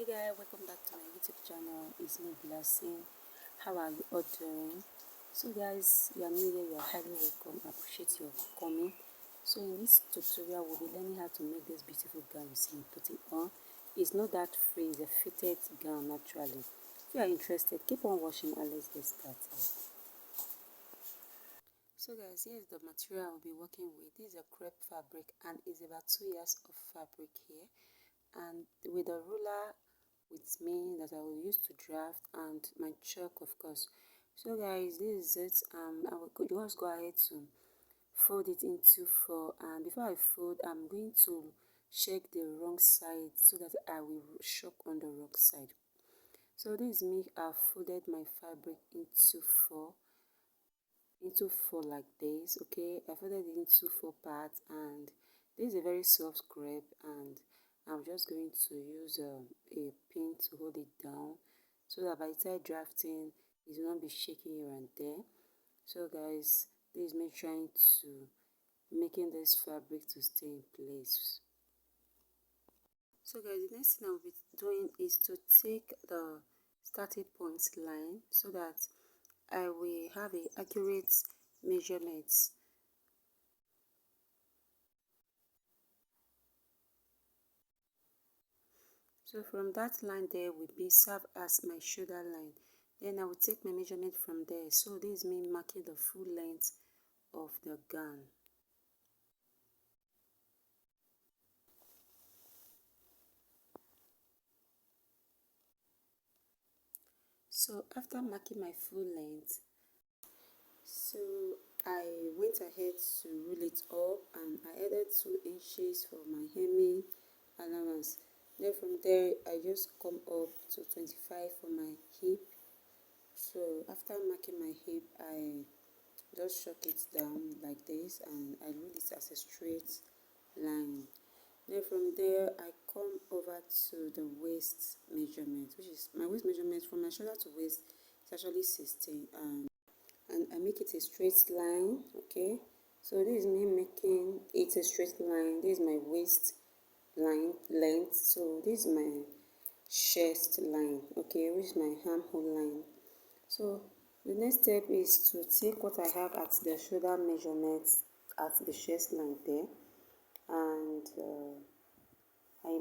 Hey guys, welcome back to my YouTube channel. It's me Blessing. How are you all doing? So guys, you are new here, you are highly welcome. I appreciate your coming. So in this tutorial, we'll be learning how to make this beautiful gown you see me putting on. It's not that free, it's a fitted gown naturally. If you are interested, keep on watching and let's get started. So guys, here's the material I'll be working with. This is a crepe fabric and it's about 2 years of fabric here. And with a ruler with me that I will use to draft and my chalk, of course. So guys, this is it. I will just go ahead to fold it into 4, and before I fold, I'm going to check the wrong side so that I will choke on the wrong side. So this is me. I've folded my fabric into four like this. Okay, I folded it into 4 parts, and this is a very soft crepe, and I'm just going to use a pin to hold it down so that by the time drafting it will not be shaking here and there. So guys, this is me trying to making this fabric to stay in place. So guys, the next thing I'll be doing is to take the starting point line so that I will have a accurate measurements. So from that line there will be serve as my shoulder line. Then I will take my measurement from there. So this is me marking the full length of the gown. So after marking my full length, so I went ahead to roll it up and I added 2 inches for my hemming allowance. Then from there I just come up to 25 for my hip. So after marking my hip, I just chuck it down like this and I roll it as a straight line. Then from there I come over to the waist measurement, which is my waist measurement from my shoulder to waist is actually 16, and I make it a straight line. Okay, so this is me making it a straight line. This is my waist line length, so this is my chest line, okay, which is my armhole line. So the next step is to take what I have at the shoulder measurement at the chest line there, and I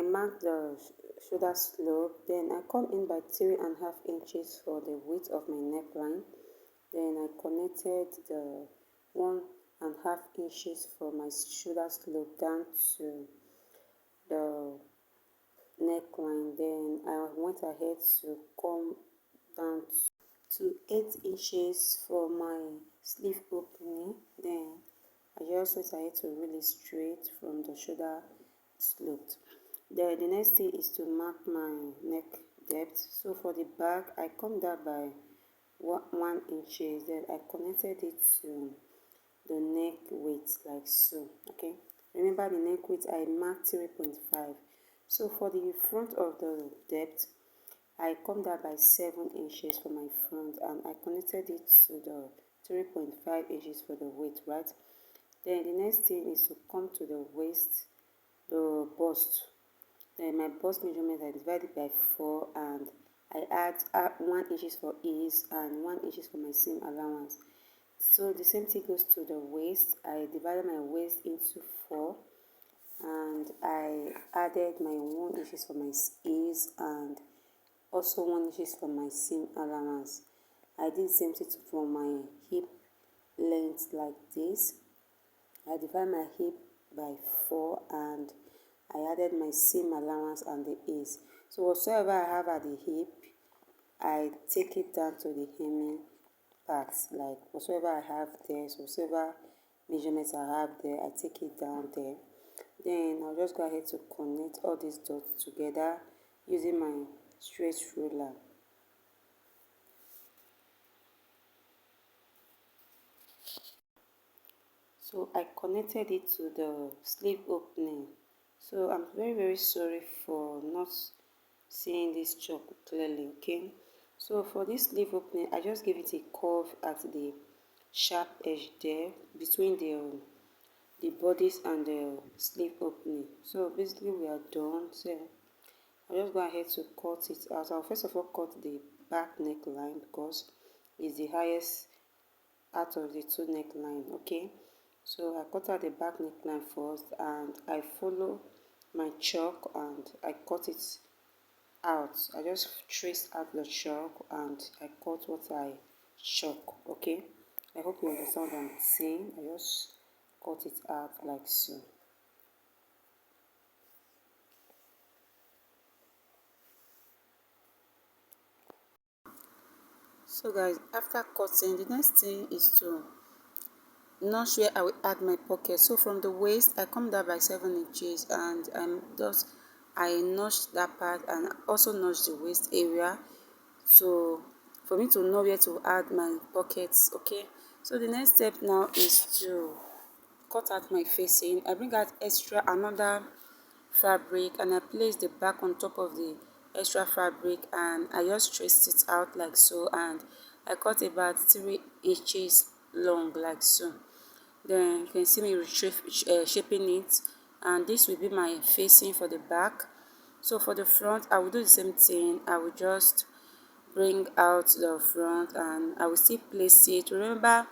marked the shoulder slope. Then I come in by 3.5 inches for the width of my neckline. Then I connected the 1.5 inches for my shoulder slope down to the neckline. Then I went ahead to come down to 8 inches for my sleeve opening. Then I just went ahead to really straight from the shoulder slope. Then the next thing is to mark my neck depth. So for the back, I come down by 1 inches. Then I connected it to the neck width like so. Okay, remember the neck width I marked 3.5. So for the front of the depth, I come down by 7 inches for my front and I connected it to the 3.5 inches for the width, right? Then the next thing is to come to the waist, the bust. Then my bust measurement I divided by 4 and I add 1 inches for ease and 1 inches for my seam allowance. So the same thing goes to the waist. I divided my waist into 4 and I added my 1 inches for my ease and also 1 inches for my seam allowance. I did the same thing for my hip length like this. I divide my hip by 4 and I added my seam allowance and the ease. So whatsoever I have at the hip, I take it down to the hemming parts, like whatsoever I have there, so whatsoever measurements I have there, I take it down there. Then I'll just go ahead to connect all these dots together using my straight ruler. So I connected it to the sleeve opening. So I'm very sorry for not seeing this chalk clearly. Okay, so for this sleeve opening I just give it a curve at the sharp edge there between the bodies and the sleeve opening. So basically we are done. So I'll just go ahead to cut it out. I'll first of all cut the back neckline because it's the highest out of the two neckline. Okay, so I cut out the back neckline first and I follow my chalk and I cut it out. I just trace out the chalk and I cut what I chalk. Okay, I hope you understand what I'm saying. I just cut it out like so. So guys, after cutting, the next thing is to notch where I will add my pocket. So from the waist I come down by 7 inches and I notch that part and also notch the waist area, so for me to know where to add my pockets. Okay, so the next step now is to cut out my facing. I bring out another fabric and I place the back on top of the extra fabric and I just traced it out like so, and I cut about 3 inches long like so. Then you can see me shaping it, and this will be my facing for the back. So for the front I will do the same thing. I will just bring out the front and I will still place it. Remember,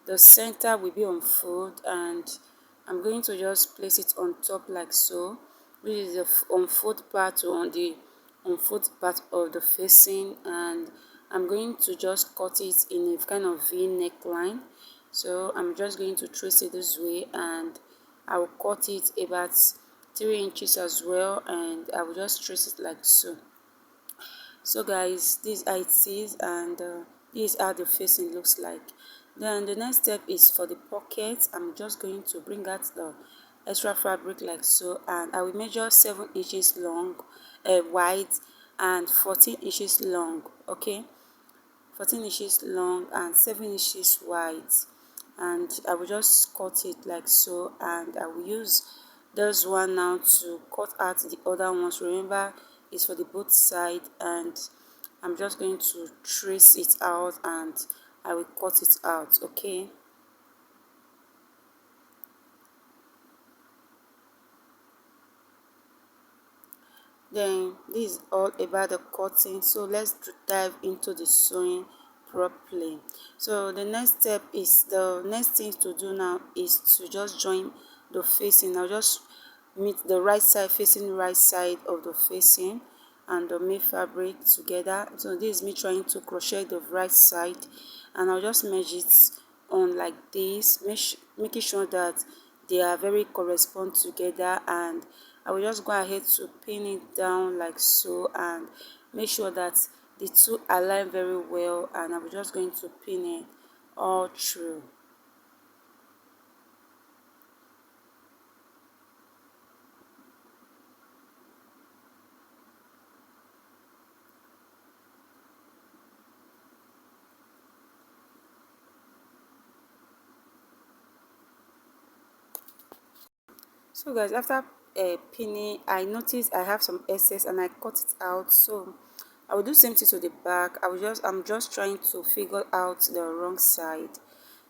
the center will be on fold and I'm going to just place it on top like so, which is the unfold part on the unfold part of the facing, and I'm going to just cut it in a kind of V neckline. So I'm just going to trace it this way and I will cut it about 3 inches as well, and I will just trace it like so. So guys, this is how it is, and this is how the facing looks like. Then the next step is for the pocket. I'm just going to bring out the extra fabric like so, and I will measure 7 inches long wide and 14 inches long. Okay, 14 inches long and 7 inches wide, and I will just cut it like so, and I will use this one now to cut out the other ones. Remember, it's for the both side, and I'm just going to trace it out and I will cut it out. Okay, then this is all about the cutting, so let's dive into the sewing properly. So the next thing to do now is to just join the facing. I'll just meet the right side facing right side of the facing and the main fabric together. So this is me trying to crochet the right side, and I'll just measure it on like this, making sure that they are very correspond together, and I will just go ahead to pin it down like so and make sure that the two align very well, and I'm just going to pin it all through. So guys, after pinning, I noticed I have some excess and I cut it out. So I will do same thing to the back. I'm just trying to figure out the wrong side.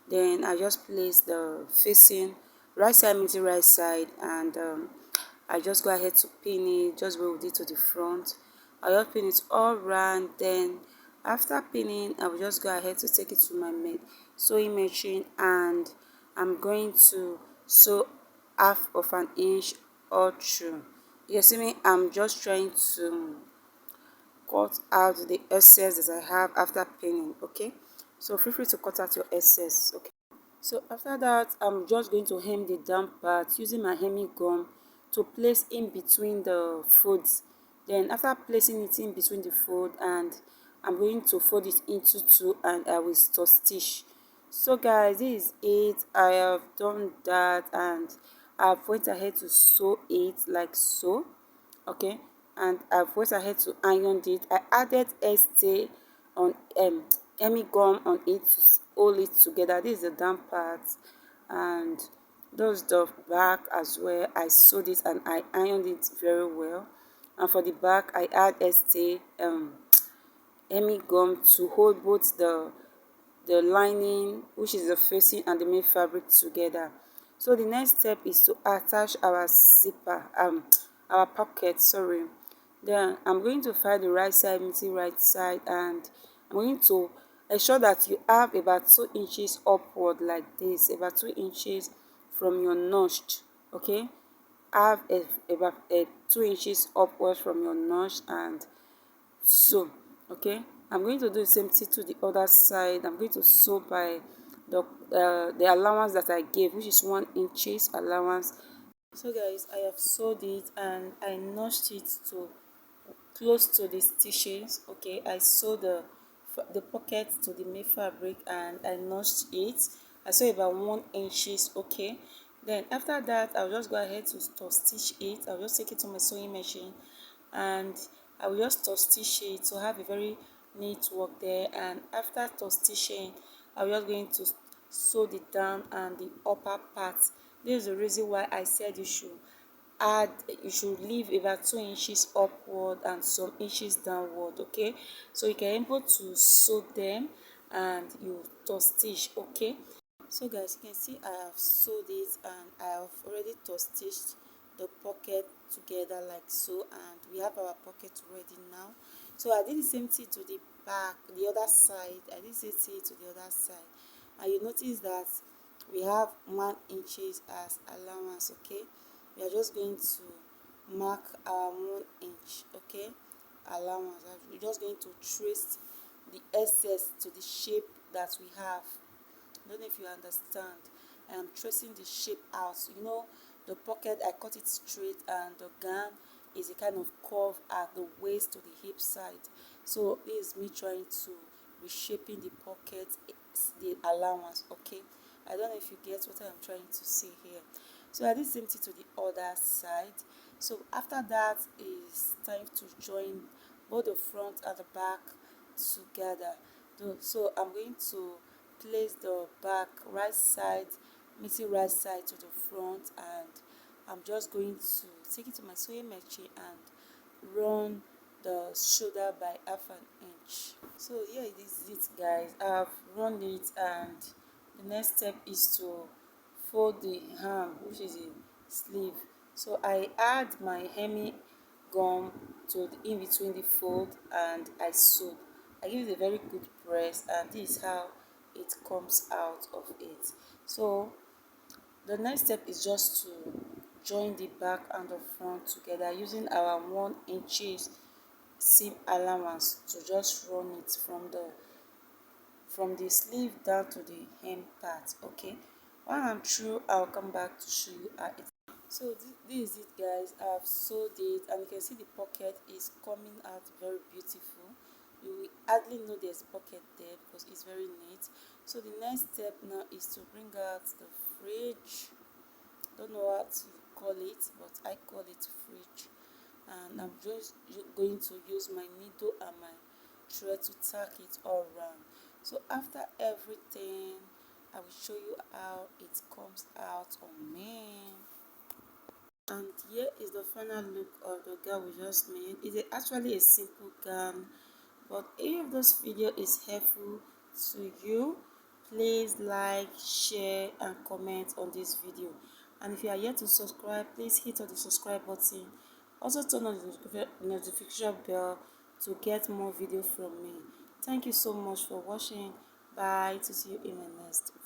Then I just place the facing right side meeting right side, and I just go ahead to pin it just where we did to the front. I just pin it all round. Then after pinning, I will just go ahead to take it to my sewing machine, and I'm going to sew half of an inch all through. You see me, I'm just trying to cut out the excess that I have after pinning. Okay, so feel free to cut out your excess. Okay, so after that I'm just going to hem the down part using my hemming gum to place in between the folds. Then after placing it in between the fold, and I'm going to fold it into two and I will stitch. So guys, this is it. I have done that and I've went ahead to sew it like so. Okay, and I've went ahead to iron it. I added stay on hemming gum on it to hold it together. This is the down part, and those the back as well. I sewed it and I ironed it very well. And for the back I add stay hemming gum to hold both the lining, which is the facing, and the main fabric together. So the next step is to attach our zipper, our pocket, sorry. Then I'm going to find the right side meeting right side, and I'm going to ensure that you have about 2 inches upward like this, about 2 inches from your notch. Okay, have about 2 inches upward from your notch, and sew. Okay, I'm going to do the same thing to the other side. I'm going to sew by the allowance that I gave, which is 1 inches allowance. So guys, I have sewed it and I notched it to close to the stitches. Okay, I sewed the pocket to the main fabric and I notched it. I sew about 1 inches. Okay, then after that I'll just go ahead to stitch it. I'll just take it to my sewing machine and I will just stitch it to have a very neat work there. And after stitching, I'm just going to sew the down and the upper part. This is the reason why I said you should leave about 2 inches upward and some inches downward. Okay, so you can able to sew them and you stitch. Okay, so guys, you can see I have sewed it and I have already stitched the pocket together like so, and we have our pocket ready now. So I did the same thing to the back, the other side. I did the same thing to the other side, and you notice that we have 1 inches as allowance. Okay, we are just going to mark our 1 inch. Okay, allowance. We're just going to trace the excess to the shape that we have. I don't know if you understand. I am tracing the shape out. So, you know, the pocket, I cut it straight, and the gown is a kind of curve at the waist to the hip side. So this is me trying to reshaping the pocket, the allowance. Okay, I don't know if you get what I'm trying to say here. So I did the same thing to the other side. So after that is time to join both the front and the back together. So I'm going to place the back right side meeting right side to the front, and I'm just going to take it to my sewing machine and run the shoulder by half an inch. So here it is it guys, I've run it, and the next step is to fold the hem, which is a sleeve. So I add my hemming gum to the in between the fold and I sew. I give it a very good press, and this is how it comes out of it. So the next step is just to join the back and the front together using our 1 inches seam allowance to just run it from the sleeve down to the hem part. Okay, when I'm through I'll come back to show you how it. So this is it guys, I've sewed it and you can see the pocket is coming out very beautiful. You will hardly know there's a pocket there because it's very neat. So the next step now is to bring out the fridge. Don't know what you call it, but I call it fridge. And I'm just going to use my needle and my thread to tack it all around. So after everything, I will show you how it comes out on me. And here is the final look of the gown we just made. It's actually a simple gown, but if this video is helpful to you, please like, share and comment on this video. And if you are yet to subscribe, please hit on the subscribe button. Also turn on the notification bell to get more video from me. Thank you so much for watching. Bye, to see you in my next video.